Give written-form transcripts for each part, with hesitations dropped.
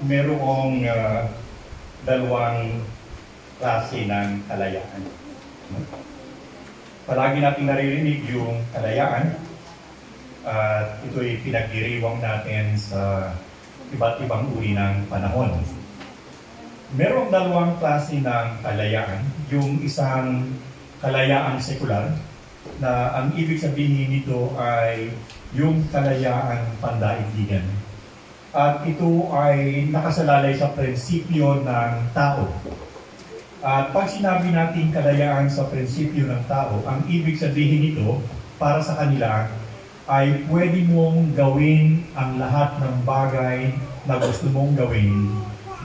merong dalawang klase ng kalayaan. Palagi natin naririnig yung kalayaan at ito'y pinagdiriwang natin sa iba't ibang uri ng panahon. Merong dalawang klase ng kalayaan. Yung isang kalayaang sekular na ang ibig sabihin nito ay yung kalayaan pandaigdigan. At ito ay nakasalalay sa prinsipyo ng tao. At pag sinabi natin kalayaan sa prinsipyo ng tao, ang ibig sabihin nito para sa kanila ay pwede mong gawin ang lahat ng bagay na gusto mong gawin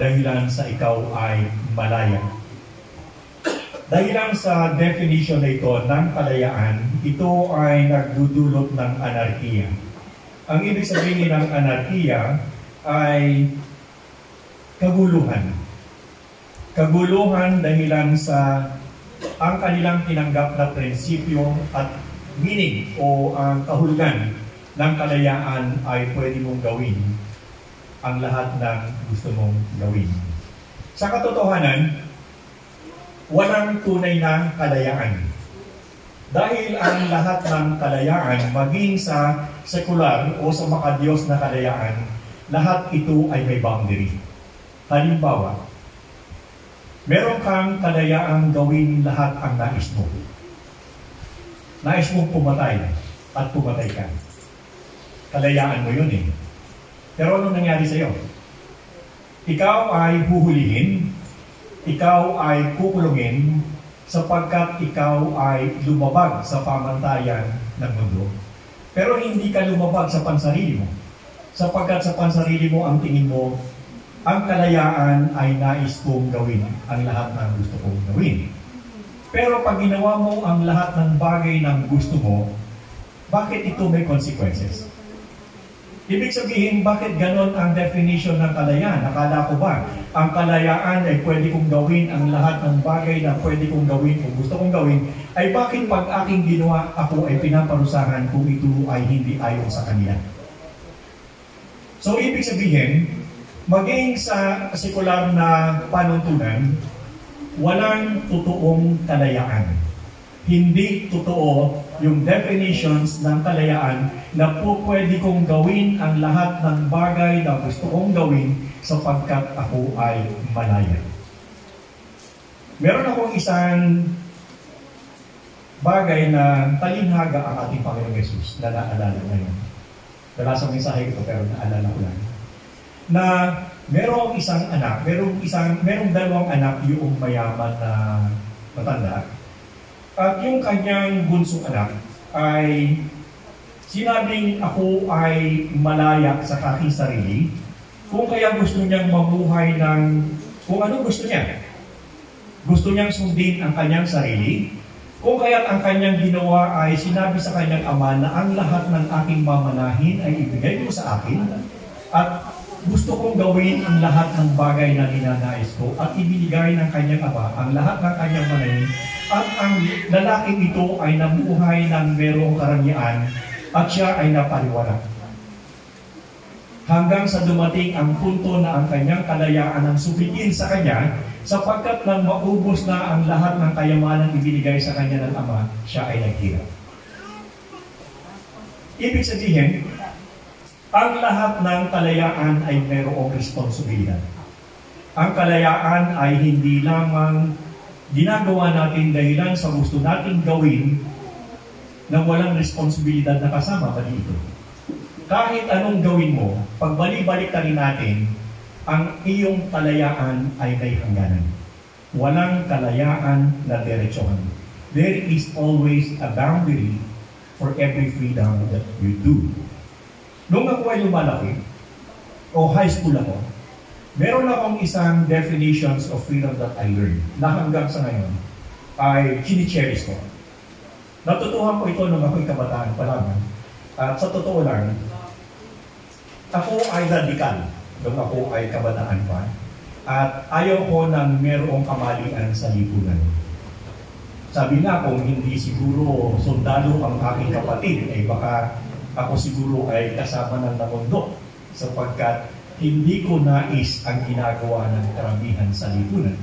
dahilan sa ikaw ay malaya. Dahilan sa definition na ito ng kalayaan, ito ay nagdudulot ng anarkiya. Ang ibig sabihin ng anarkiya ay kaguluhan. Kaguluhan dahilan sa ang kanilang tinanggap na prinsipyo at meaning o ang kahulugan ng kalayaan ay pwede mong gawin ang lahat ng gusto mong gawin. Sa katotohanan, walang tunay na kalayaan. Dahil ang lahat ng kalayaan, maging sa sekular o sa makadiyos na kalayaan, lahat ito ay may boundary. Halimbawa, meron kang kalayaang gawin lahat ang nais mo. Nais mong pumatay at pumatay ka. Kalayaan mo yun eh. Pero anong nangyari sa iyo? Ikaw ay huhulihin, ikaw ay kukulungin, sapagkat ikaw ay lumabag sa pamantayan ng mundo. Pero hindi ka lumabag sa pansarili mo. Sapagkat sa pansarili mo ang tingin mo, ang kalayaan ay nais kong gawin ang lahat ng gusto kong gawin. Pero pag ginawa mo ang lahat ng bagay ng gusto mo, bakit ito may consequences? Ibig sabihin, bakit ganon ang definition ng kalayaan? Akala ko ba, ang kalayaan ay pwede kong gawin ang lahat ng bagay na pwede kong gawin kung gusto kong gawin, ay bakit pag aking ginawa, ako ay pinaparusahan kung ito ay hindi ayon sa kanila? So, ibig sabihin, maging sa sekular na panuntunan, walang totoong kalayaan. Hindi totoo yung definitions ng kalayaan na po pwede kong gawin ang lahat ng bagay na gusto kong gawin sapagkat ako ay malaya. Meron akong isang bagay na talinhaga ang ating Panginoong Yesus na naalala ngayon. Wala sa mensahe ito pero naalala ko lang. Na merong isang anak, merong dalawang anak yung mayaman na matanda. At yung kanyang bunsong anak ay sinabing ako ay malaya sa aking sarili, kung kaya gusto niyang mamuhay ng kung ano gusto niya. Gusto niyang sundin ang kanyang sarili, kung kaya't ang kanyang ginawa ay sinabi sa kanyang ama na ang lahat ng aking mamanahin ay ibigay mo sa akin at gusto kong gawin ang lahat ng bagay na ninanais ko at ibinigay ng kanyang ama ang lahat ng kanyang manahin at ang lalaking ito ay namuhay ng merong karangyaan at siya ay napaliwanag. Hanggang sa dumating ang punto na ang kanyang kalayaan ang sumigin sa kanya sapagkat nang maubos na ang lahat ng kayamanan ibinigay sa kanya ng ama, siya ay naghirap. Ibig sabihin, ang lahat ng kalayaan ay mayroong responsibilidad. Ang kalayaan ay hindi lamang ginagawa natin dahilan sa gusto nating gawin na walang responsibilidad na kasama pa dito. Kahit anong gawin mo, pagbalik-balik rin natin, ang iyong kalayaan ay may hangganan. Walang kalayaan na diretsohan. There is always a boundary for every freedom that you do. Nung ako ay lumalaki, o high school ako, meron akong isang definitions of freedom that I learned na hanggang sa ngayon ay chini-cherish ko. Natutuhan ko ito nung ako'y kabataan pa lang. At sa totoo lang, ako ay radikal nung ako ay kabataan pa. At ayaw ko ng merong kamalian sa lipunan. Sabi na kung hindi siguro sundalo ang aking kapatid, ay baka ako siguro ay kasama ng namundok sapagkat hindi ko nais ang ginagawa ng karamihan sa lipunan.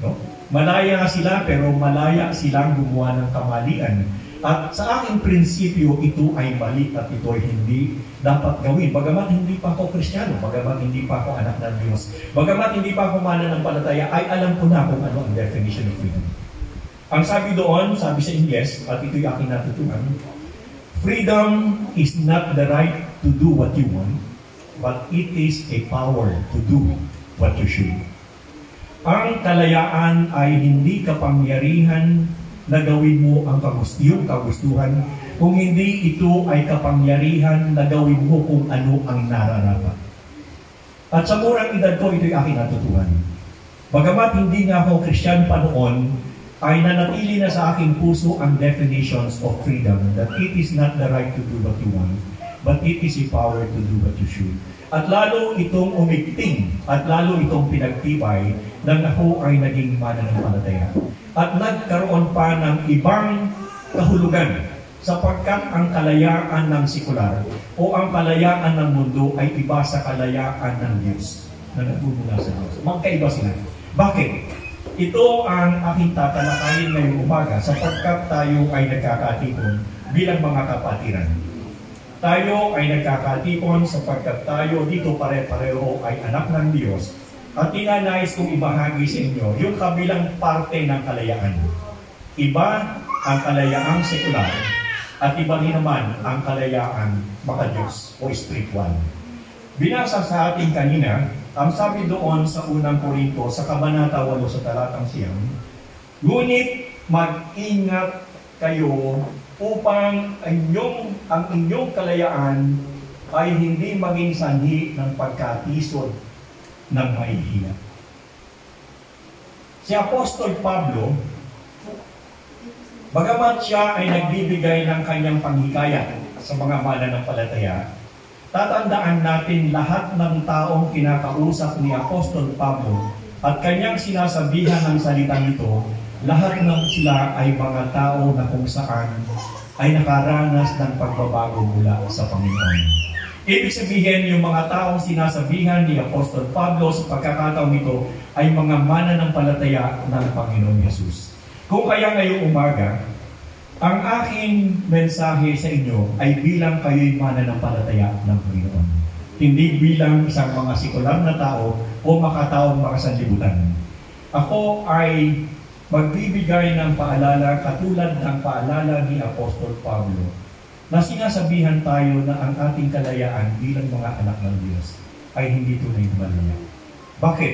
No? Malaya sila, pero malaya silang gumawa ng kamalian. At sa aking prinsipyo, ito ay mali at ito ay hindi dapat gawin. Bagamat hindi pa ako Kristiyano, bagamat hindi pa ako anak ng Diyos, bagamat hindi pa ako mananampalataya, ay alam ko na kung ano ang definition of freedom. Ang sabi doon, sabi sa Ingles, at ito'y aking natutunan, freedom is not the right to do what you want, but it is a power to do what you should. Ang kalayaan ay hindi kapangyarihan na gawin mo ang kagustuhan, kung hindi ito ay kapangyarihan na gawin mo kung ano ang nararapat. At sa murang edad ko, ito'y aking natutuhan. Bagamat hindi nga ako Christian pa noon, ay nanatili na sa aking puso ang definitions of freedom, that it is not the right to do what you want, but it is a power to do what you should. At lalo itong umigting, at lalo itong pinagtibay, nang ako ay naging mananampalataya. At nagkaroon pa ng ibang kahulugan, sapagkat ang kalayaan ng sekular o ang kalayaan ng mundo ay iba sa kalayaan ng Diyos na nagmumula sa Diyos. Magkaiba sila. Bakit? Ito ang aking tatalakayin ngayong umaga sapagkat tayo ay nagkakatipon bilang mga kapatiran. Tayo ay nagkakatipon sapagkat tayo dito pare-pareho ay anak ng Diyos. At tinanais kong ibahagi sa inyo yung kabilang parte ng kalayaan. Iba ang kalayaang sekular at iba rin naman ang kalayaan maka-Diyos o spiritual. Binasa sa ating kanina, ang sabi doon sa unang Korinto sa Kabanata 8 sa talatang 9, ngunit mag-ingat kayo upang ang inyong kalayaan ay hindi maging sanhi ng pagkatisod ng maihina. Si Apostol Pablo, bagamat siya ay nagbibigay ng kanyang panghikayat sa mga mananampalataya, tatandaan natin lahat ng taong kinakausap ni Apostol Pablo at kanyang sinasabihan ng salitang ito, lahat ng sila ay mga tao na kung saan ay nakaranas ng pagbabago mula sa Panginoon. Ibig sabihin, yung mga taong sinasabihan ni Apostol Pablo sa pagkakataong ito ay mga mananampalataya ng Panginoon Yesus. Kung kaya ngayong umaga, ang aking mensahe sa inyo ay bilang kayo'y mananampalataya ng Panginoon. Hindi bilang isang mga sekular na tao o makataong makasanlibutan. Ako ay magbibigay ng paalala katulad ng paalala ni Apostol Pablo na sinasabihan tayo na ang ating kalayaan bilang mga anak ng Diyos ay hindi tunay na malaya. Bakit?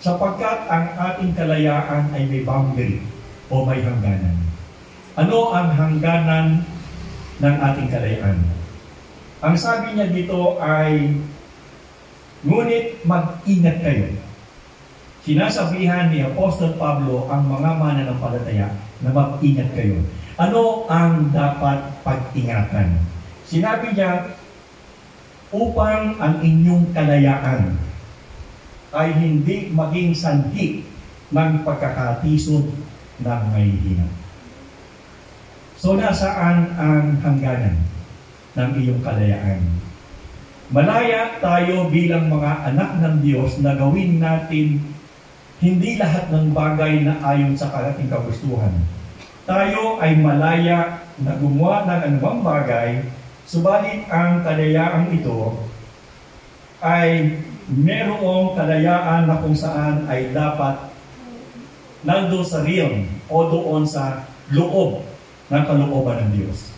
Sapagkat ang ating kalayaan ay may boundary o may hangganan. Ano ang hangganan ng ating kalayaan? Ang sabi niya dito ay, ngunit mag-ingat kayo. Sinasabihan ni Apostol Pablo ang mga mananampalataya na mag-ingat kayo. Ano ang dapat pag-ingatan? Sinabi niya, upang ang inyong kalayaan ay hindi maging sanhi ng pagkakatisod ng mahihina. So, nasaan ang hangganan ng iyong kalayaan? Malaya tayo bilang mga anak ng Diyos na gawin natin hindi lahat ng bagay na ayon sa ating kagustuhan. Tayo ay malaya na gumawa ng anumang bagay, subalit ang kalayaan ito ay merong kalayaan na kung saan ay dapat nandoon sa realm o doon sa loob ng kalooban ng Diyos.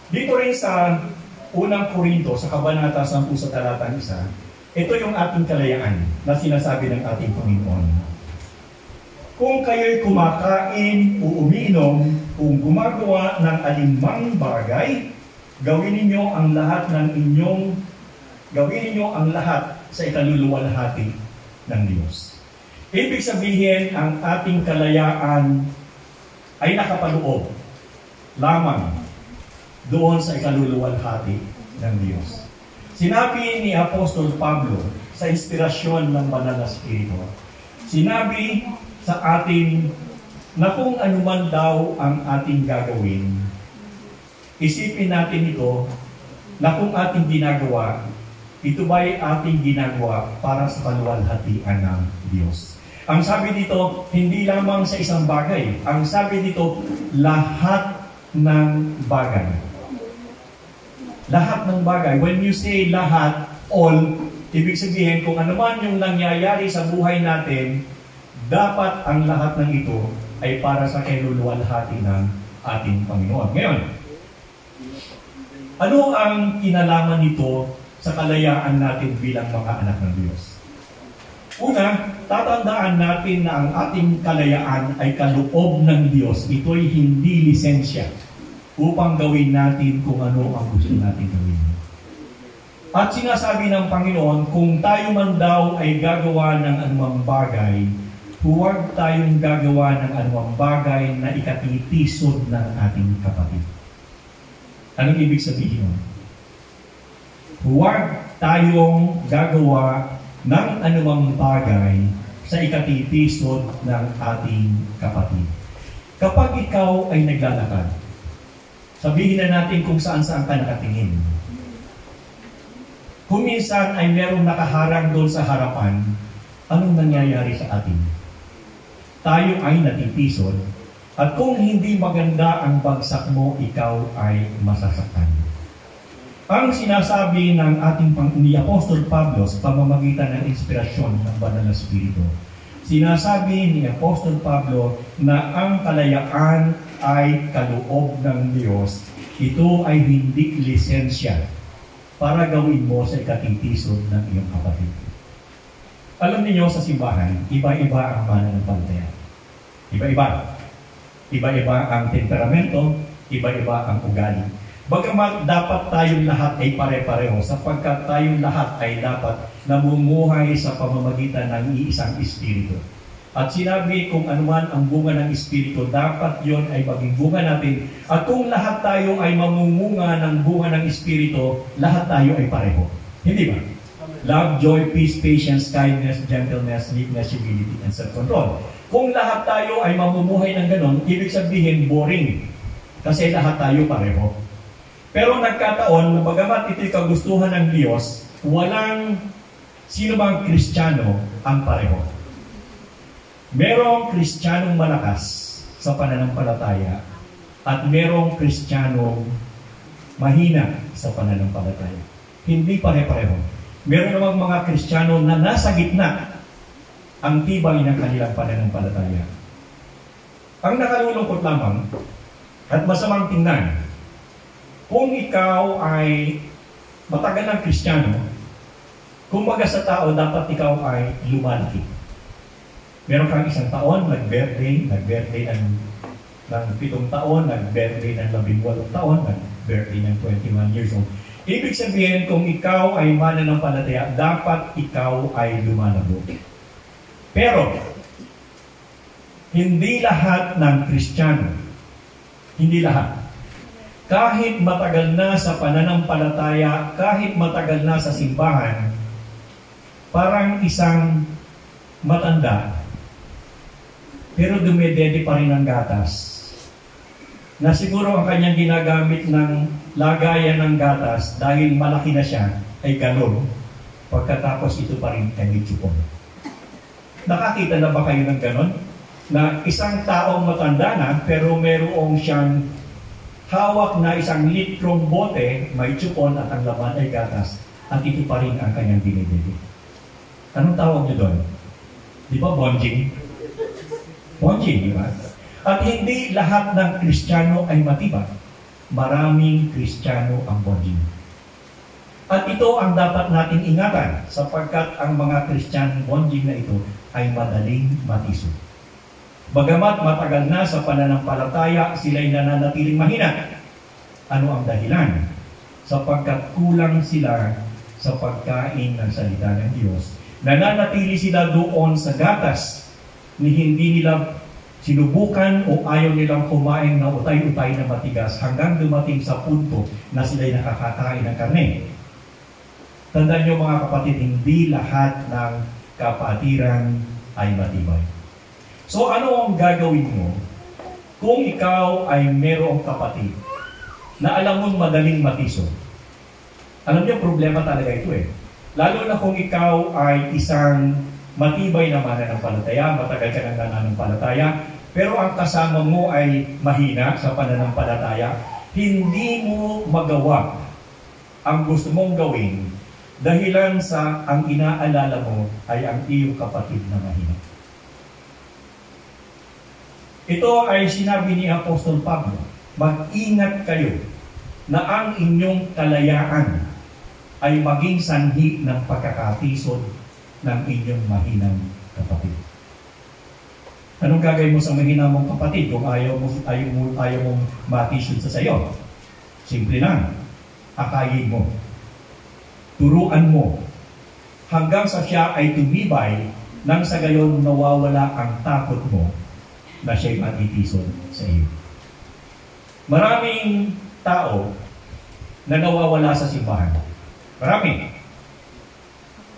Dito rin sa unang Korinto, sa Kabanata 10 sa talatang 1, ito yung ating kalayaan na sinasabi ng ating Panginoon. Kung kayo'y kumakain o umiinom, kung gumagawa ng alinmang bagay, gawin ninyo ang lahat sa ikaluluwalhati ng Diyos. Ibig sabihin, ang ating kalayaan ay nakapaloob lamang doon sa ikaluluwalhati ng Diyos. Sinabi ni Apostol Pablo sa inspirasyon ng Banal na Espiritu, sinabi sa atin na kung anuman daw ang ating gagawin, isipin natin ito na kung ating ginagawa Ito ba'y ating ginagawa para sa kaluwalhatian ng Diyos? Ang sabi dito, hindi lamang sa isang bagay. Ang sabi dito, lahat ng bagay. Lahat ng bagay. When you say lahat, all, ibig sabihin kung ano man yung nangyayari sa buhay natin, dapat ang lahat ng ito ay para sa kaluluwalhati ng ating Panginoon. Ngayon, ano ang kinalaman nito sa kalayaan natin bilang mga anak ng Diyos? Una, tatandaan natin na ang ating kalayaan ay kaloob ng Diyos. Ito'y hindi lisensya upang gawin natin kung ano ang gusto natin gawin. At sinasabi ng Panginoon, kung tayo man daw ay gagawa ng anumang bagay, huwag tayong gagawa ng anumang bagay na ikatitisod ng ating kapatid. Anong ibig sabihin? Huwag tayong gagawa ng anumang bagay sa ikatitisod ng ating kapatid. Kapag ikaw ay naglalakad, sabihin na natin kung saan-saan ka nakatingin. Kung minsan ay merong nakaharang doon sa harapan, anong nangyayari sa atin? Tayo ay natitisod, at kung hindi maganda ang bagsak mo, ikaw ay masasaktan. Ang sinasabi ng ating ni Apostol Pablo sa pamamagitan ng inspirasyon ng Banal na Espiritu, sinasabi ni Apostol Pablo na ang kalayaan ay kaloob ng Diyos. Ito ay hindi lisensya para gawin mo sa ikatitisod ng iyong kapatid. Alam niyo sa simbahan, iba-iba ang mananampalataya. Iba-iba. Iba-iba ang temperamento, iba-iba ang ugali. Bagamat dapat tayong lahat ay pare-pareho sapagkat tayong lahat ay dapat namumuhay sa pamamagitan ng iisang Espiritu. At sinabi kung anuman ang bunga ng Espiritu, dapat yon ay maging bunga natin. At kung lahat tayo ay mamumunga ng bunga ng Espiritu, lahat tayo ay pareho. Hindi ba? Love, joy, peace, patience, kindness, gentleness, meekness, humility, and self-control. Kung lahat tayo ay mamumuhay ng ganon, ibig sabihin boring. Kasi lahat tayo pareho. Pero nagkataon na bagamat ito'y kagustuhan ng Diyos, walang sino bang Kristiyano ang pareho. Merong Kristiyanong malakas sa pananampalataya at merong Kristiyanong mahina sa pananampalataya. Hindi pare-pareho. Meron namang mga Kristiyano na nasa gitna ang tibay ng kanilang pananampalataya. Ang nakalulungkot lamang at masamang tingnan, kung ikaw ay matagal ng Kristiyano, kumbaga sa tao, dapat ikaw ay lumalaki. Meron kang isang taon, nag-birthday ng 7 taon, nag-birthday ng 18 taon, nag-birthday ng 21 years old. Ibig sabihin, kung ikaw ay mananampalataya, dapat ikaw ay lumalago. Pero, hindi lahat ng Kristiyano, hindi lahat, kahit matagal na sa pananampalataya, kahit matagal na sa simbahan, parang isang matanda, pero dumedede pa rin ang gatas. Na siguro ang kanyang ginagamit ng lagayan ng gatas dahil malaki na siya ay galon, pagkatapos ito pa rin ay litsupon. Nakakita na ba kayo ng ganon? Na isang taong matanda na, pero merong siyang hawak na isang litrong bote, may tsupon at ang laman ay gatas, at ito pa rin ang kanyang dinidili. Anong tawag niyo doon? Di ba bonjing? Bonjing, di ba? At hindi lahat ng Kristiyano ay matibay. Maraming Kristiyano ang bonjing. At ito ang dapat natin ingatan sapagkat ang mga Kristiyano bonjing na ito ay madaling matisod. Bagamat matagal na sa pananampalataya, sila'y nananatiling mahina. Ano ang dahilan? Sapagkat kulang sila sa pagkain ng salita ng Diyos. Nananatili sila doon sa gatas ni hindi nila sinubukan o ayaw nilang kumain na utay-utay na matigas hanggang dumating sa punto na sila'y nakakakain ng karne. Tandaan niyo mga kapatid, hindi lahat ng kapatiran ay matibay. So ano ang gagawin mo kung ikaw ay merong kapatid na alam mong madaling matisod? Alam niyo, problema talaga ito eh. Lalo na kung ikaw ay isang matibay na mananampalataya, matagal ka nang nananampalataya, pero ang kasama mo ay mahina sa pananampalataya, hindi mo magawa ang gusto mong gawin dahilan sa ang inaalala mo ay ang iyong kapatid na mahina. Ito ay sinabi ni Apostol Pablo, mag-ingat kayo na ang inyong kalayaan ay maging sanhi ng pagkakatisod ng inyong mahinang kapatid. Anong gagawin mo sa mahina mong kapatid kung ayaw mong matisod sa sayo? Simple lang. Akayin mo. Turuan mo. Hanggang sa siya ay tumibay nang sa gayon nawawala ang takot mo na siya'y matitisod sa iyo. Maraming tao na nawawala sa simbahan. Marami.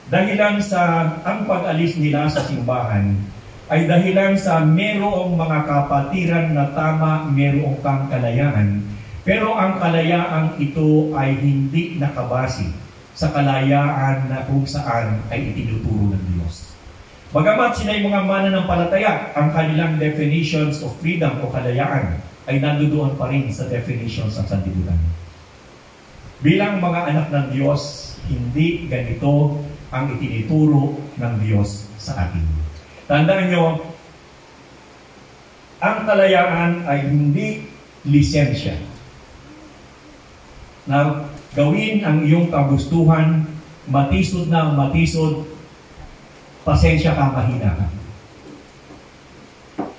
Dahilan sa ang pag-alis nila sa simbahan ay dahilan sa merong mga kapatiran na tama, merong kang kalayaan. Pero ang kalayaang ito ay hindi nakabase sa kalayaan na kung saan ay itinuturo ng Diyos. Bagamat sila'y mga mananampalataya, ang kanilang definitions of freedom o kalayaan ay nandoon pa rin sa definitions ng sanlibutan. Bilang mga anak ng Diyos, hindi ganito ang itinuturo ng Diyos sa atin. Tandaan nyo, ang kalayaan ay hindi lisensya na gawin ang iyong kagustuhan, matisod na matisod, pasensya ka, mahina ka.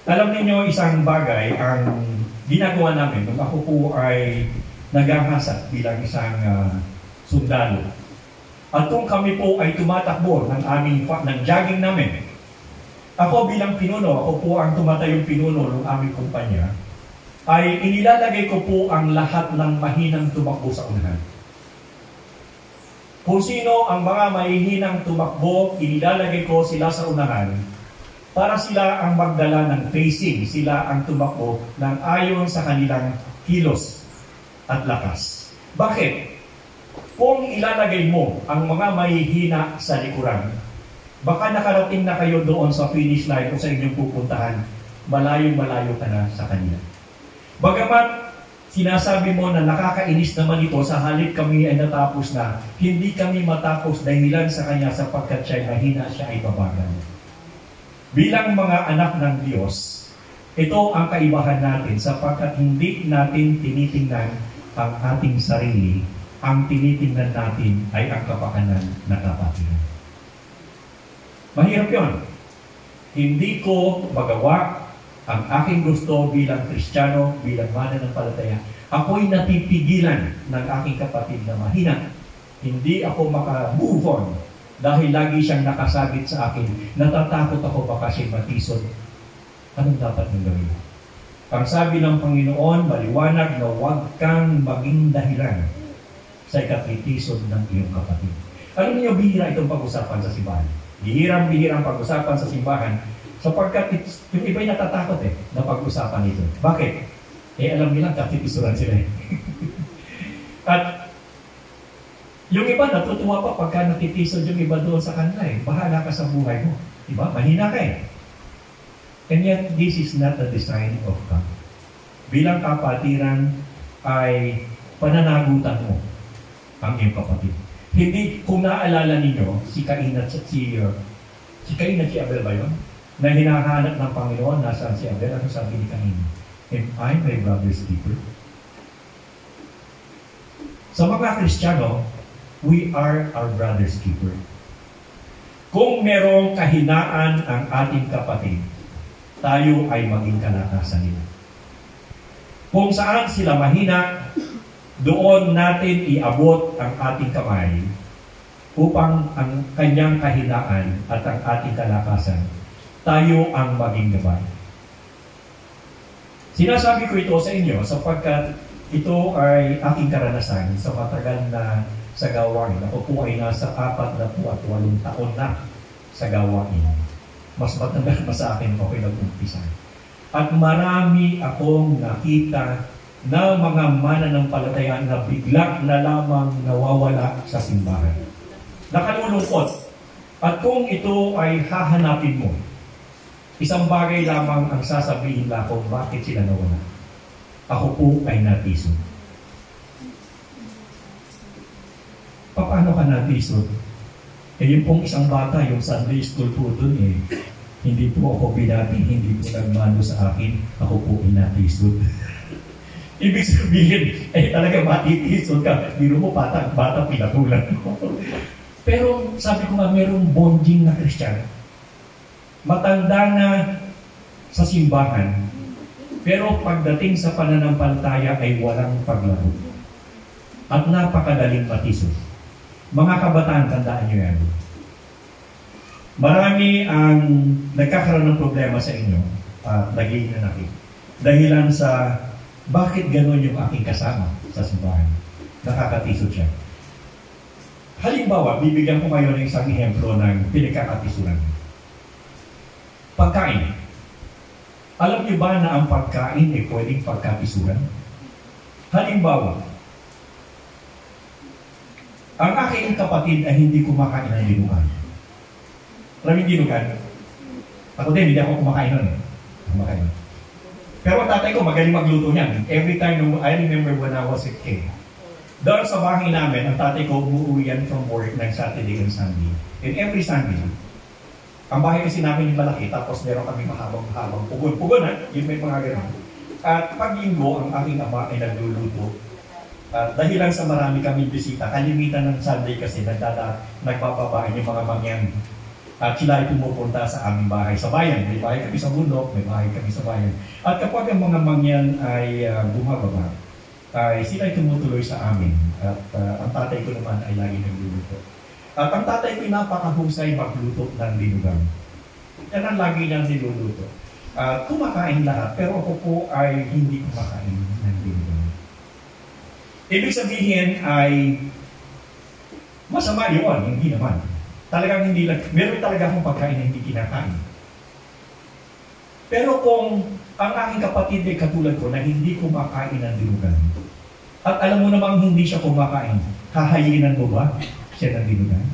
Alam niyo isang bagay ang ginagawa namin nung ako po ay naghahasat bilang isang sundalo. At kung kami po ay tumatakbo ng jogging namin, ako bilang pinuno, ako po ang tumatayong pinuno ng aming kumpanya, ay inilalagay ko po ang lahat ng mahinang tumakbo sa unahan. Kung sino ang mga mahihinang tumakbo, inilalagay ko sila sa unahan para sila ang magdala ng facing, sila ang tumakbo ng ayon sa kanilang kilos at lakas. Bakit? Kung ilalagay mo ang mga mahihina sa likuran, baka nakarating na kayo doon sa finish line o sa inyong pupuntahan, malayo-malayo ka na sa kanila. Bagamat sinasabi mo na nakakainis naman ito sa halip kami ay natapos na, hindi kami matapos dahilan sa kanya sapagkat siya ay mahina, siya ay babagal. Bilang mga anak ng Diyos, ito ang kaibahan natin sapagkat hindi natin tinitingnan ang ating sarili, ang tinitingnan natin ay ang kapakanan na kapatiran. Mahirap yun. Hindi ko magawa ang aking gusto bilang Kristiyano, bilang mananampalataya. Ako'y napipigilan ng aking kapatid na mahina. Hindi ako maka-move on dahil lagi siyang nakasabit sa akin. Natatakot ako baka siya'y matisod. Anong dapat nang gawin? Ang sabi ng Panginoon, maliwanag na huwag kang maging dahilan sa ikatisod ng iyong kapatid. Alam niyo, bihira itong pag-usapan sa simbahan. Bihirang pag-usapan sa simbahan sapagkat yung iba'y natatakot na pag-usapan ito. Bakit? Alam nilang katitisuran sila At yung iba natutuwa pa pagka natitisod yung iba doon sa kanila Bahala ka sa buhay mo. Diba? Mahina ka And yet, this is not the design of God. Bilang kapatiran ay pananagutan mo ang iyong kapatid. Hindi, kung naaalala ninyo, si Cain at si Abel ba yun? Na hinahanap ng Panginoon, nasaan si Abel? Ano sabi ni Cain? Am I my brother's keeper? Sa mga Kristiyano, we are our brother's keeper. Kung merong kahinaan ang ating kapatid, tayo ay maging kalakasan nila. Kung saan sila mahina, doon natin iabot ang ating kamay upang ang kanyang kahinaan at ang ating kalakasan, tayo ang maging gabay. Sinasabi ko ito sa inyo sapagkat ito ay aking karanasan sa matagal na sa gawain. Ako po ay nasa 48 taon na sa gawain. Mas matanda pa sa akin ako nag-umpisa. At marami akong nakita na mga mananampalataya na bigla na lamang nawawala sa simbahan. nakalulungkot. At kung ito ay hahanapin mo, isang bagay lamang ang sasabihin lang kung bakit sila nawala. Ako po ay natisod. Paano ka natisod? Yun pong isang bata, yung Sunday school po dun hindi po ako binati, hindi po nagmano sa akin, ako po ay natisod. Ibig sabihin, talaga matitisod ka. Biro mo, bata pinatulan mo. Pero sabi ko nga, merong bonding na Christian. Matanda na sa simbahan, pero pagdating sa pananampalataya ay walang paglaro. At napakadaling matisod. Mga kabataan, tandaan nyo yan. Marami ang nagkakaroon ng problema sa inyo at naging nanakit. Dahilan sa bakit gano'n yung aking kasama sa simbahan. Nakakatisod siya. Halimbawa, bibigyan ko kayo ng isang ehemplo ng pinagkakatisuran. Pagkain. Alam niyo ba na ang pagkain ay pwedeng pagkatisuran? Halimbawa, ang aking kapatid ay hindi kumakain ng dinugan. Maraming dinugan. Ako din, hindi ako kumakain nun. Kumakain. Pero ang tatay ko, magaling magluto niyan. Every time, I remember when I was a kid. Doon sa bahay namin, ang tatay ko umuwi yan from work ng Saturday and Sunday. And every Sunday, ang bahay kasi namin yung malaki, tapos meron kami mahabang-habang pugon-pugon, yung may mga gano'n. At pag linggo, ang aking ama ay nagluluto. Dahil lang sa marami kaming bisita, kalimitan ng Sunday kasi nagpapabahay yung mga mangyan. At sila ay pumupunta sa aming bahay sa bayan. May bahay kami sa bundok, may bahay kami sa bayan. At kapag ang mga mangyan ay bumababa, ay sila ay tumutuloy sa amin. At ang tatay ko naman ay lagi nagluluto. At ang tatay ko ay napakahusay magluto ng dinugang. Yan ang lagi niyang niluluto. Kumakain lahat, pero ako po ay hindi kumakain ng dinugang. Ibig sabihin ay masama yun, hindi naman. Talagang hindi lang, meron talaga akong pagkain na hindi kinakain. Pero kung ang aking kapatid ay katulad ko na hindi kumakain ng dinugan, at alam mo namang hindi siya kumakain, hahayinan mo ba siya ng dinugan?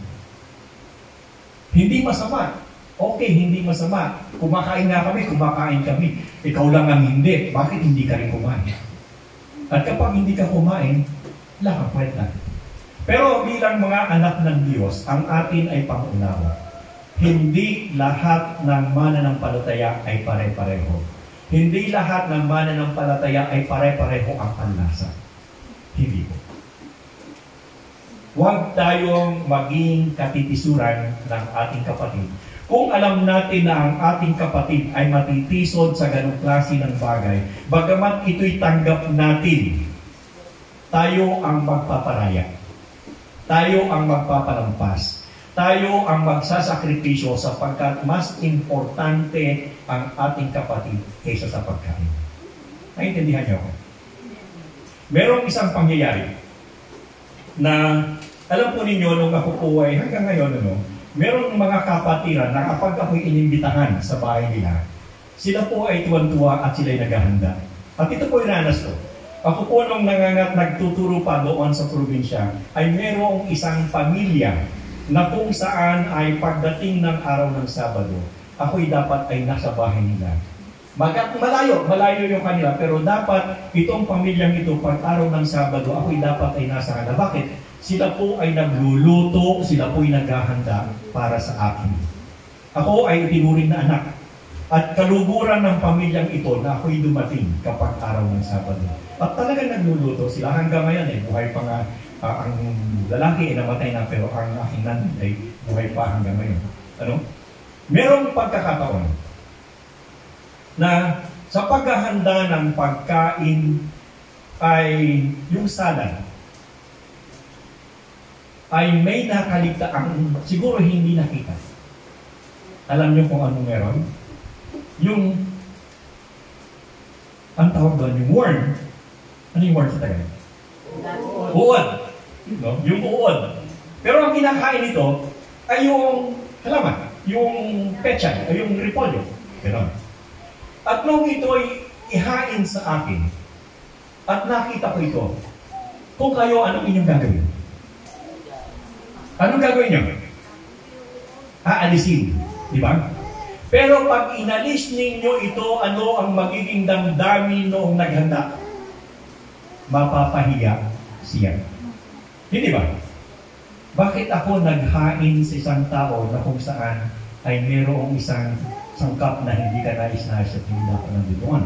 Hindi masama. Okay, hindi masama. Kumakain nga kami, kumakain kami. Ikaw lang ang hindi. Bakit hindi ka rin kumain? At kapag hindi ka kumain, wala kang kwenta. Pero bilang mga anak ng Diyos, ang atin ay pangunawa. Hindi lahat ng mananampalataya ay pare-pareho. Hindi lahat ng mananampalataya ay pare-pareho ang panlasa. Hindi po. Huwag tayong maging katitisuran ng ating kapatid. Kung alam natin na ang ating kapatid ay matitisod sa ganong klase ng bagay, bagamat ito'y tanggap natin, tayo ang magpaparaya. Tayo ang magpapalampas. Tayo ang magsasakripisyo sapagkat mas importante ang ating kapatid kaysa sa pagkain. Naintindihan niyo ako? Merong isang pangyayari na alam po ninyo nung ako po ay hanggang ngayon merong mga kapatiran na kapag ako'y inimbitahan sa bahay nila, sila po ay tuwan-tuwa at sila'y naghahanda. At ito po iranas ko. Ako po nung nagtuturo pa doon sa probinsya, ay merong isang pamilya na kung saan ay pagdating ng araw ng Sabado, ako'y dapat ay nasa bahay nila. Malayo yung kanila, pero dapat itong pamilyang ito, pag araw ng Sabado, ako'y dapat ay nasa kanila. Bakit? Sila po ay nagluluto, sila po ay naghahanda para sa akin. Ako ay tinuring na anak. At kaluguran ng pamilyang ito na ako'y dumating kapag araw ng Sabado. At talagang nagluluto sila hanggang ngayon buhay pa nga. Ang lalaki ay namatay na, pero ang aking nanay ay buhay pa hanggang ngayon. Merong pagkakataon na sa paghahanda ng pagkain ay yung salad ay may nakaligta ang siguro hindi nakita. Alam niyo kung anong meron? Yung ang tawag doon, yung worm. Ano yung worm sa Tagalog? Uod. No? Yung uod. Pero ang kinakain nito ay yung halaman, yung pechay, ay yung repolyo. Ganon. At nung ito ay ihain sa akin, at nakita ko ito, kung kayo, anong inyong gagawin? Anong gagawin niyo? Aalisin. Di ba? Pero pag inalis ninyo ito, ano ang magiging damdamin noong naghanda? Mapapahiya siya. Hindi ba? Bakit ako naghain sa isang tao na kung saan ay mayroong isang sangkap na hindi ka nais-nais at hindi ako nanditoon?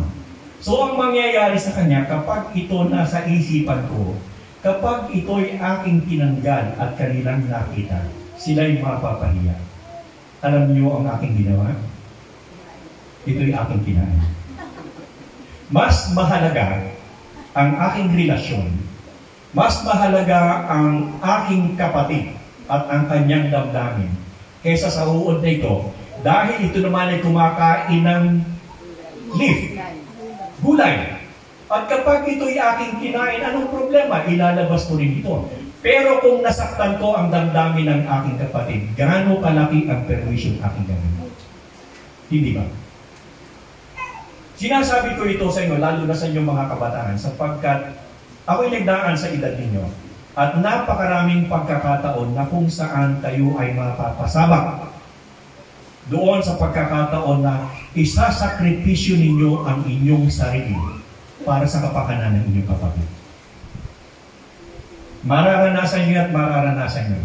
So, ang mangyayari sa kanya, kapag ito nasa isipan ko, kapag ito'y aking tinanggal at kanilang nakita, sila'y mapapahiya. Alam niyo ang aking ginawa? Ito'y aking kinain. Mas mahalaga ang aking relasyon, mas mahalaga ang aking kapatid at ang kanyang damdamin kaysa sa uod na ito, dahil ito naman ay kumakain ng leaf, gulay. At kapag ito'y aking kinain, anong problema? Ilalabas ko rin ito. Pero kung nasaktan ko ang damdamin ng aking kapatid, gaano kalaki ang perwisyon aking gagawin? Hindi ba? Sinasabi ko ito sa inyo, lalo na sa inyong mga kabataan, sapagkat ako'y nagdaan sa edad ninyo at napakaraming pagkakataon na kung saan kayo ay mapapasabak. Doon sa pagkakataon na isasakripisyo ninyo ang inyong sarili para sa kapakanan ng inyong kapatid. Mararanasan niyo at mararanasan niyo.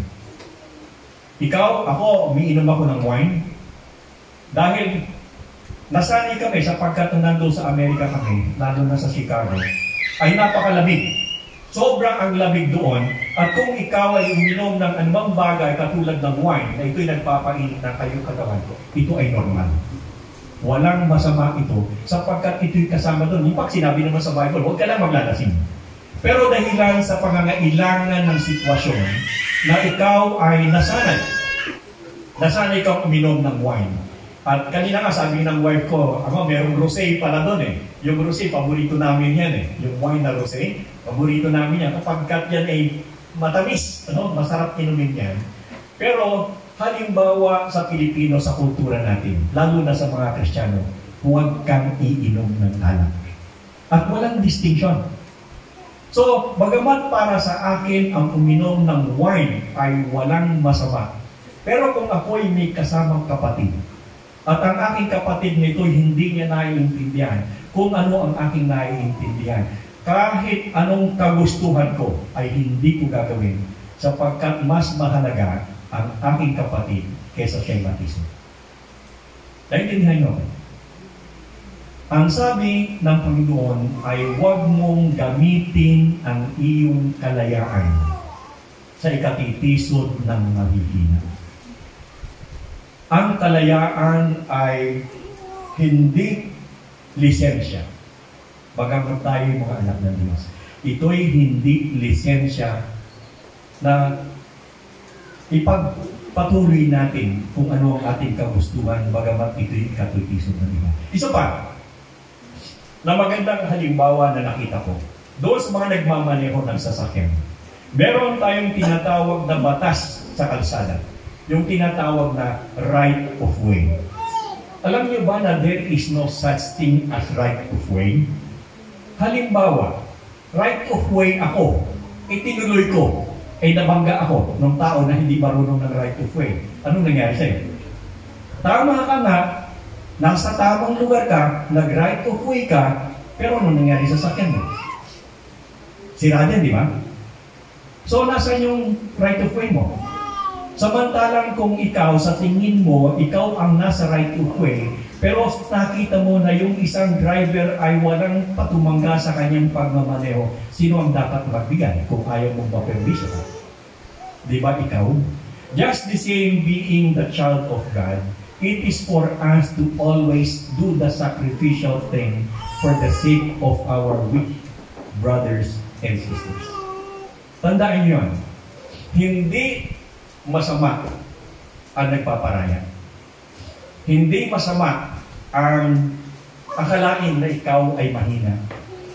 Ikaw, ako, umiinom ako ng wine dahil nasanay kami sapagkat nandun sa Amerika kami, lalo na sa Chicago, ay napakalamig. Sobrang ang lamig doon. At kung ikaw ay uminom ng anumang bagay katulad ng wine na ito'y nagpapainit ng kayong katawan ko, ito ay normal. Walang masama ito sapagkat ito'y kasama doon. Yung pag sinabi naman sa Bible, huwag ka lang maglalasing. Pero dahilan sa pangangailangan ng sitwasyon na ikaw ay nasanay. Nasanay kang uminom ng wine. At kanina nga sabi ng wife ko, merong rosé pala doon eh. Yung rosé, paborito namin yan eh. Yung wine na rosé, paborito namin yan. Kapag yan ay matamis, masarap inumin yan. Pero halimbawa sa Pilipino, sa kultura natin, lalo na sa mga Kristiyano, huwag kang iinom ng alak. At walang distinction. So, bagamat para sa akin ang uminom ng wine ay walang masama. Pero kung ako'y may kasamang kapatid, at ang aking kapatid nito hindi niya naiintindihan kung ano ang aking naiintindihan, kahit anong kagustuhan ko ay hindi ko gagawin sapagkat mas mahalaga ang aking kapatid kaysa siya'y matismo. Naintindihan niyo? Ang sabi ng Panginoon ay huwag mong gamitin ang iyong kalayaan sa ikatitisod ng mahihina. Ang kalayaan ay hindi lisensya. Bagamat tayo mga anak ng Diyos. Ito'y hindi lisensya na ipagpatuloy natin kung ano ang ating kagustuhan bagamat ito'y ikatitisod ng iba. Isa pa, na magandang halimbawa na nakita ko, doon sa mga nagmamaneho ng sasakyan, meron tayong tinatawag na batas sa kalsada. Yung tinatawag na right of way. Alam niyo ba na there is no such thing as right of way? Halimbawa, right of way ako, itinuloy ko, ay nabangga ako ng tao na hindi marunong ng right of way. Anong nangyari sa'yo? Tama ka nga, nasa tamang lugar ka, nag-right of way ka, pero anong nangyari sa sakyan mo? Sira din, di ba? So, nasan yung right of way mo? Samantalang kung ikaw, sa tingin mo, ikaw ang nasa right of way, pero nakita mo na yung isang driver ay walang patumangga sa kanyang pagmamaneho, sino ang dapat magbigay kung ayaw mong maperwisyo ka? Di ba ikaw? Just the same being the child of God, it is for us to always do the sacrificial thing for the sake of our weak brothers and sisters. Tandaan nyo yan. Hindi masama ang nagpaparaya. Hindi masama ang akalain na ikaw ay mahina.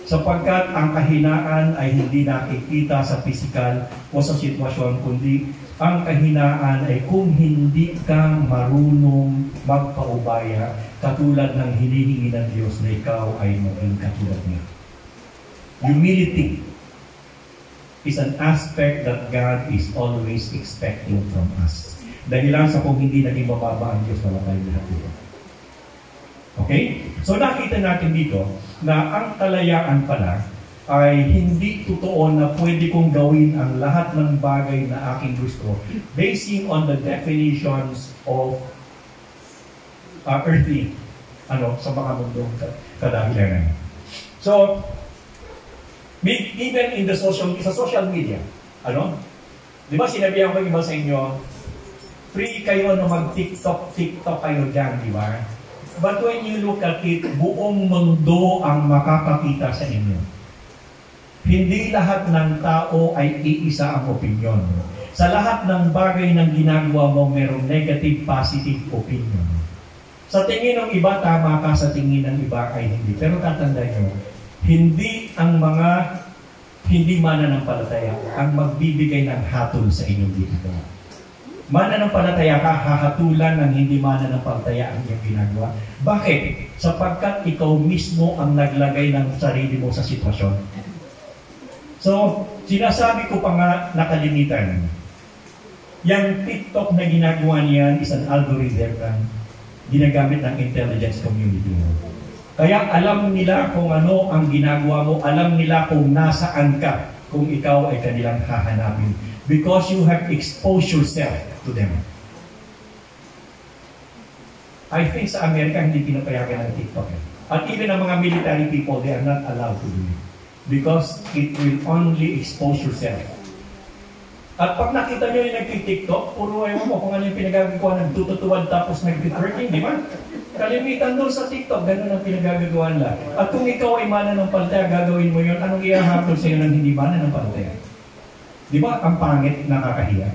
Sapagkat ang kahinaan ay hindi nakikita sa pisikal o sa sitwasyon, kundi ang kahinaan ay kung hindi ka marunong magpaubaya katulad ng hinihingi ng Diyos na ikaw ay maging katulad niya. Humility is an aspect that God is always expecting from us. Dahilan sa kung hindi naging mababa ang Diyos, wala tayong lahat dito. Okay? So nakita natin dito na ang kalayaan pala ay hindi totoo na pwede kong gawin ang lahat ng bagay na aking gusto basing on the definitions of earthly sa mga mundong kadahilanan. So, even in the social media, di ba sinabihan ko iba sa inyo, free kayo na mag-TikTok kayo dyan, di ba? But when you look at it, buong mundo ang makakakita sa inyo. Hindi lahat ng tao ay iisa ang opinion. Sa lahat ng bagay ng ginagawa mo, mayroong negative, positive opinion. Sa tingin ng iba, tama ka. Sa tingin ng iba ay hindi. Pero tatandaan nyo, hindi ang mga hindi mananampalataya ang magbibigay ng hatol sa inyong ginagawa. Mananampalataya ka, hahatulan ng hindi mananampalataya ang iyong ginagawa. Bakit? Sapagkat ikaw mismo ang naglagay ng sarili mo sa sitwasyon. So, sinasabi ko pa nga nakalimitan. Yung TikTok na ginagawa niyan is an algorithm na ginagamit ng intelligence community. Kaya alam nila kung ano ang ginagawa mo, alam nila kung nasaan ka, kung ikaw ay kanilang hahanapin. Because you have exposed yourself to them. I think sa Amerika hindi pinapayagan ng TikTok. At even ang mga military people, they are not allowed to do it. Because it will only expose yourself. At pag nakita nyo yung nag-TikTok, puro ewan mo kung ano yung pinagagawa, nagtututuwad tapos nag-twerking, di ba? Kalimitan doon sa TikTok, ganun ang pinagagawa nila. At kung ikaw ay mananampalataya, gagawin mo yun, anong iahapon sa iyo ng hindi mananampalataya? Di ba? Ang pangit, nakakahiya.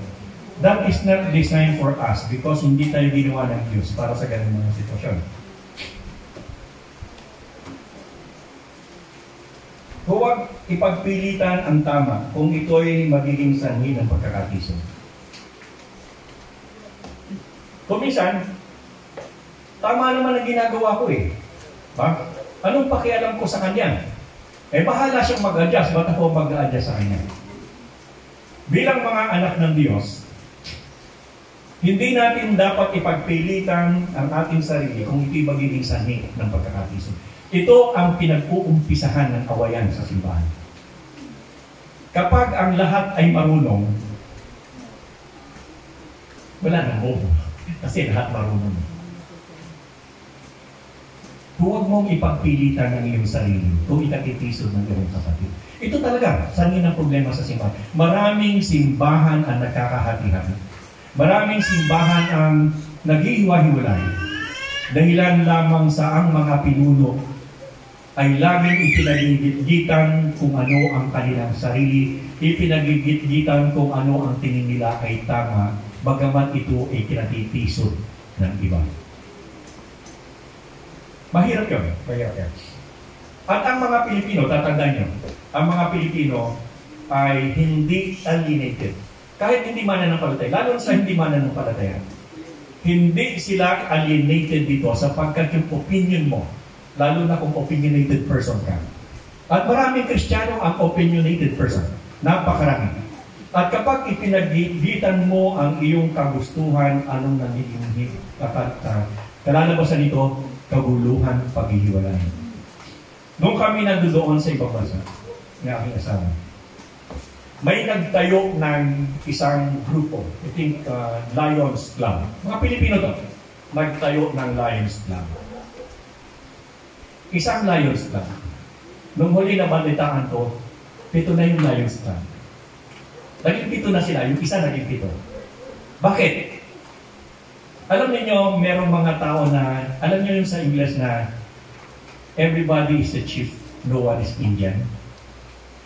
That is not designed for us because hindi tayo ginawa ng Diyos para sa ganun mga sitwasyon. Huwag ipagpilitan ang tama kung ito'y magiging sanhi ng pagkakatisod. Kung minsan, tama naman ang ginagawa ko eh. Ba? Anong pakialam ko sa kanya? Bahala siyang mag-adjust, ba't ako mag-adjust sa kanya? Bilang mga anak ng Diyos, hindi natin dapat ipagpilitan ang ating sarili kung ito'y magiging sanhi ng pagkakatisod. Ito ang pinag-uumpisahan ng awayan sa simbahan. Kapag ang lahat ay marunong, wala nang bobo. Kasi lahat marunong. Huwag mong ipagpilitan ng iyong sarili kung ikatitisod ng iyong kapatid. Ito talaga, sanhi ng problema sa simbahan. Maraming simbahan ang nakakahati-hati. Maraming simbahan ang naghihiwa-hiwalay. Dahilan lamang sa ang mga pinuno ay laging ipinagigit-gitan kung ano ang kanilang sarili, ipinagigit-gitan kung ano ang tingin nila ay tama, bagamat ito ay kinatitisod ng iba. Mahirap yun. Mahirap yan. At ang mga Pilipino, tatandaan nyo, ang mga Pilipino ay hindi alienated. Kahit hindi mananampalataya, lalo sa hindi mananampalataya, hindi sila alienated dito sapagkat yung opinion mo, lalo na kung opinionated person ka. At maraming Kristiyano ang opinionated person. Napakarami. At kapag ipinagitan mo ang iyong kagustuhan, anong nagiging kalalabasan nito, kaguluhan, paghihiwalay. Nung kami nandoon sa ibang bansa, ng aking asawa, may nagtayo ng isang grupo, I think Lions Club. Mga Pilipino to, nagtayo ng Lions Club. Isang Lions Club. Nung huli na balitaan ko, 7 na yung Lions Club. Naging 7 na sila, yung isa naging 7. Bakit? Alam niyo, merong mga tao na, alam niyo yung sa English na everybody is the chief, no one is Indian.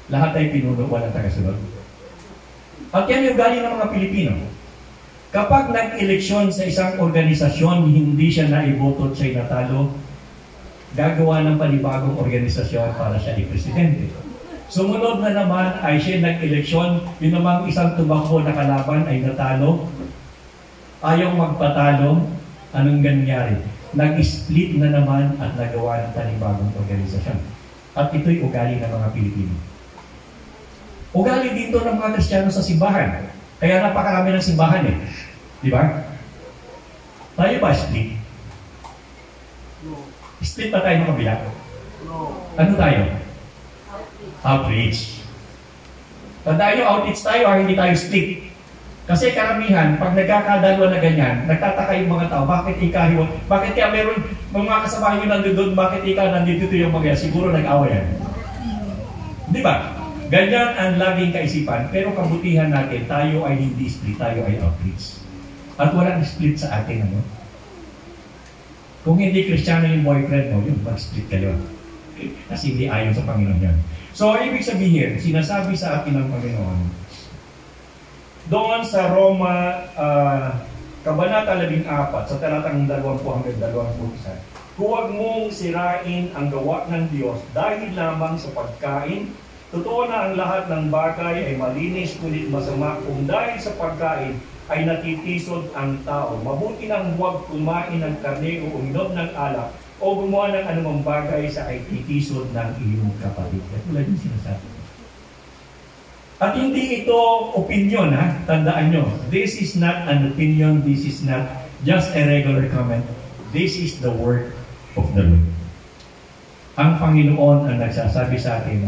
Lahat ay pinuno, walang tagasunod. At yan yung galing ng mga Pilipino. Kapag nag-eleksyon sa isang organisasyon, hindi siya naiboto at siya'y natalo, gagawa ng panibagong organisasyon para siya i-presidente. Sumunod na naman ay siya nag-eleksyon, yun namang isang tumakbo na kalaban ay natalo. Ayaw magpatalo, anong ganyan? Nag-split na naman at nagawa ng panibagong organisasyon. At ito'y ugali ng mga Pilipino. Ugali dito ng mga Kristiyano sa simbahan. Kaya napakarami ng simbahan eh. Di ba? Tayo ba split? Split ba tayo ng kabila? Ano tayo? Outreach. Tandaan nyo, outreach tayo o hindi tayo split. Kasi karamihan, pag nagkakadalwa na ganyan, nagtataka yung mga tao, bakit ikaw, bakit kaya meron mga kasama nyo nandun, bakit ikaw nandito yung mga siguro nag-away yan. Di ba? Ganyan ang laging kaisipan, pero kabutihan natin, tayo ay hindi split, tayo ay outreach. At walang split sa atin, ano? Kung hindi Kristiyano yung boyfriend mo, yun, mag-split kayo. Kasi hindi ayon sa Panginoon yan. So, ibig sabihin, sinasabi sa atin ng Panginoon, doon sa Roma, Kabanata 14, sa talatang 20 hanggang 21, huwag mong sirain ang gawa ng Diyos dahil lamang sa pagkain. Totoo na ang lahat ng bagay ay malinis kulit masama kung dahil sa pagkain ay natitisod ang tao. Mabuti nang huwag kumain ng karne o uminom ng alak o gumawa ng anumang bagay sa ay titisod ng iyong kapatid. At wala yung sinasabi. At hindi ito opinion, ha? Tandaan nyo. This is not an opinion. This is not just a regular comment. This is the word of the Lord. Ang Panginoon ang nagsasabi sa atin,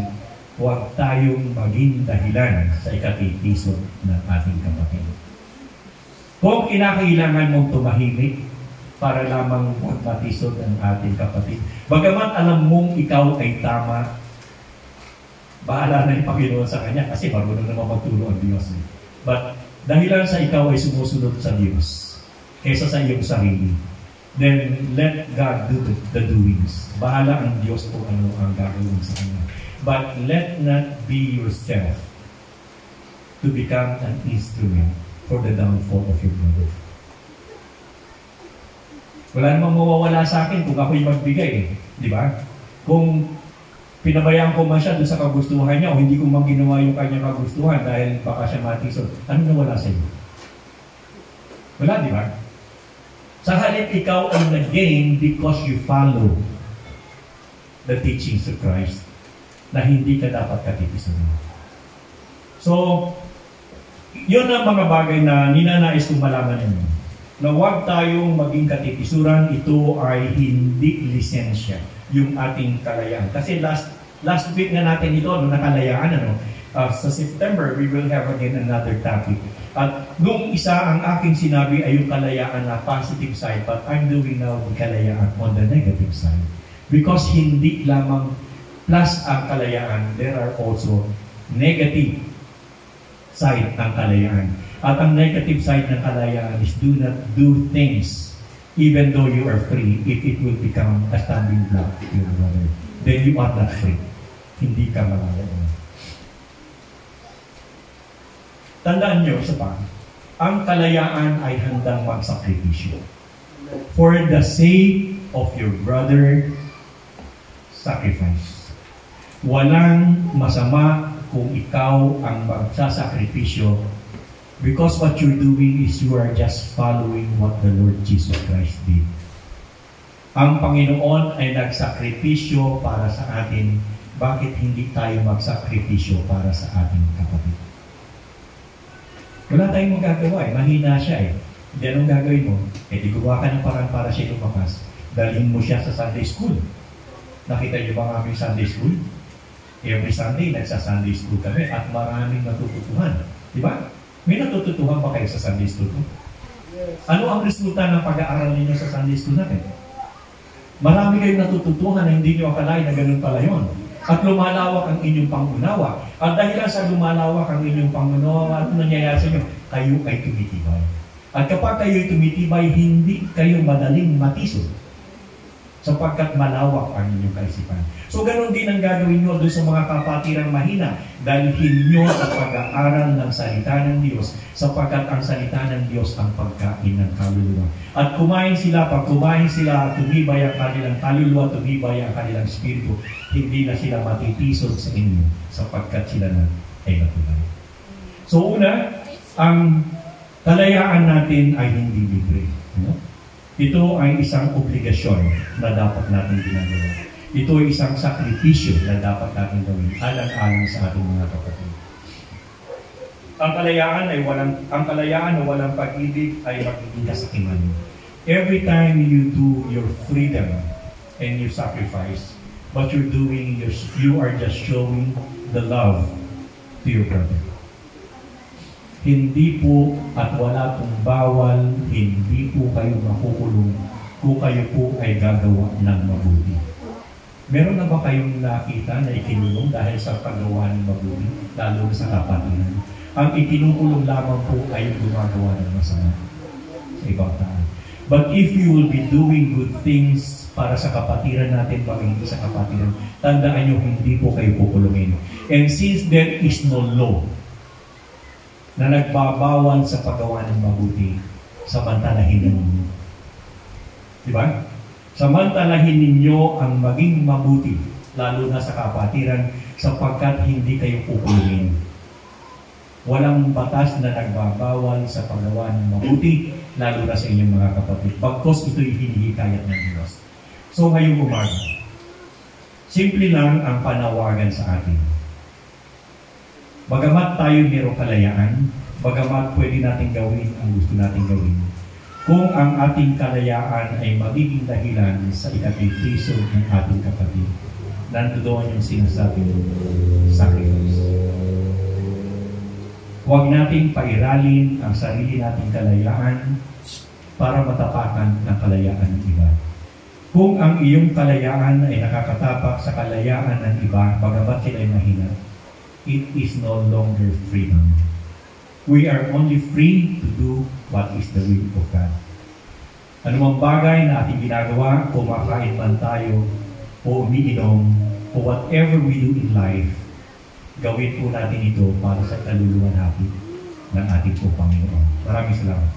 huwag tayong maging dahilan sa ikatitisod ng ating kapatid. Kung kinakailangan mong tumahimik para lamang huwag matisod ang ating kapatid, bagamat alam mong ikaw ay tama, bahala na yung Panginoon sa kanya kasi marunong naman magturo ang Diyos. But dahilan sa ikaw ay sumusunod sa Diyos kaysa sa iyong sarili, then let God do the doings. Bahala ang Diyos kung ano ang gagawin sa kanya. But let not be yourself to become an instrument for the downfall of your brother. Wala namang mawawala sa akin kung ako'y magbigay eh. Di ba? Kung pinabayaan ko man siya doon sa kagustuhan niya o hindi ko man ginawa yung kanyang kagustuhan dahil baka siya matisod, ano nawala sa iyo? Wala, di ba? Sa halip ikaw ay nag-gain because you follow the teachings of Christ na hindi ka dapat katitisan. So, yun ang mga bagay na ninanais kong malaman ninyo. Na huwag tayong maging katitisuran, ito ay hindi lisensya, yung ating kalayaan. Kasi last week na natin ito, nakalayaan, sa September, we will have again another topic. At nung isa ang aking sinabi ay yung kalayaan na positive side, but I'm doing now the kalayaan on the negative side. Because hindi lamang plus ang kalayaan, there are also negative side ng kalayaan. At ang negative side ng kalayaan is do not do things even though you are free if it will become a stumbling block to your brother. Then you are not free. Hindi ka malalaman. Tandaan nyo sa pa, ang kalayaan ay handang magsakripisyo. For the sake of your brother, sacrifice. Walang masama kung ikaw ang magsasakripisyo because what you're doing is you are just following what the Lord Jesus Christ did. Ang Panginoon ay nagsakripisyo para sa atin. Bakit hindi tayo magsakripisyo para sa ating kapatid? Wala tayong magagawa eh. Mahina siya eh. Hindi anong gagawin mo? Eh di gumawa ka ng parang para siya lumakas. Dalhin mo siya sa Sunday School. Nakita niyo ba ang aming Sunday School? Every Sunday, nagsa-Sunday School kami at maraming natututuhan. Di ba? May natututuhan ba kayo sa Sunday School ko? Yes. Ano ang resulta ng pag-aaral ninyo sa Sunday School natin? Marami kayong natututuhan na hindi nyo akalain na ganun pala yun. At lumalawak ang inyong pangunawa. At dahil sa lumalawak ang inyong pangunawa, ano nangyayari sa inyo? Kayo ay tumitibay. At kapag kayo ay tumitibay, hindi kayo madaling matisod. Sapagkat malawak ang inyong kaisipan. So, ganoon din ang gagawin nyo doon sa mga kapatirang mahina. Dalhin nyo sa pag-aaral ng salita ng Diyos, sapagkat ang salita ng Diyos ang pagkain ng kaluluwa. At kumain sila, pag kumain sila, tumibay ang kanilang kaluluwa, tumibay ang kanilang spirito, hindi na sila matitisod sa inyo, sapagkat sila na ay matibay. So, una, ang kalayaan natin ay hindi libre. Ito ay isang obligasyon na dapat natin ginagawa. Ito ay isang sakripisyo na dapat natin gawin alang-alang sa ating mga kapatid. Ang kalayaan na walang pag-ibig ay magiging kasakiman. Every time you do your freedom and you sacrifice, what you're doing, you are just showing the love to your brother. Hindi po at wala pong bawal, hindi po kayo makukulong kung kayo po ay gagawa ng mabuti. Meron na ba kayong nakita na ikinulong dahil sa paggawa ng mabuti, lalo na sa kapatiran? Ang ikinukulong lamang po ay yung gumagawa ng masama sa ibang tao. But if you will be doing good things para sa kapatiran natin, pag hindi sa kapatiran, tandaan nyo, hindi po kayo kukulungin. And since there is no law na nagbabawal sa paggawa ng mabuti, samantalahin ninyo. Diba? Samantalahin ninyo ang maging mabuti, lalo na sa kapatiran, sapagkat hindi kayo kukulungin. Walang batas na nagbabawal sa paggawa ng mabuti, lalo na sa inyong mga kapatid. Bagkos ito'y hinihikayat ng Diyos. So ngayong umaga, simple lang ang panawagan sa atin. Bagamat tayo mayroong kalayaan, bagamat pwede natin gawin ang gusto natin gawin, kung ang ating kalayaan ay magiging dahilan sa ikatipiso ng ating kapatid, nandoon yung sinasabing sacrifice. Huwag nating pairalin ang sarili nating kalayaan para matapakan ang kalayaan ng iba. Kung ang iyong kalayaan ay nakakatapak sa kalayaan ng iba, bagamat sila ay mahina, it is no longer freedom. We are only free to do what is the will of God. Anumang bagay na ating ginagawa, kumakain man tayo, o umiinom, o whatever we do in life, gawin po natin ito para sa kaluluwan natin ng ating po Panginoon. Maraming salamat.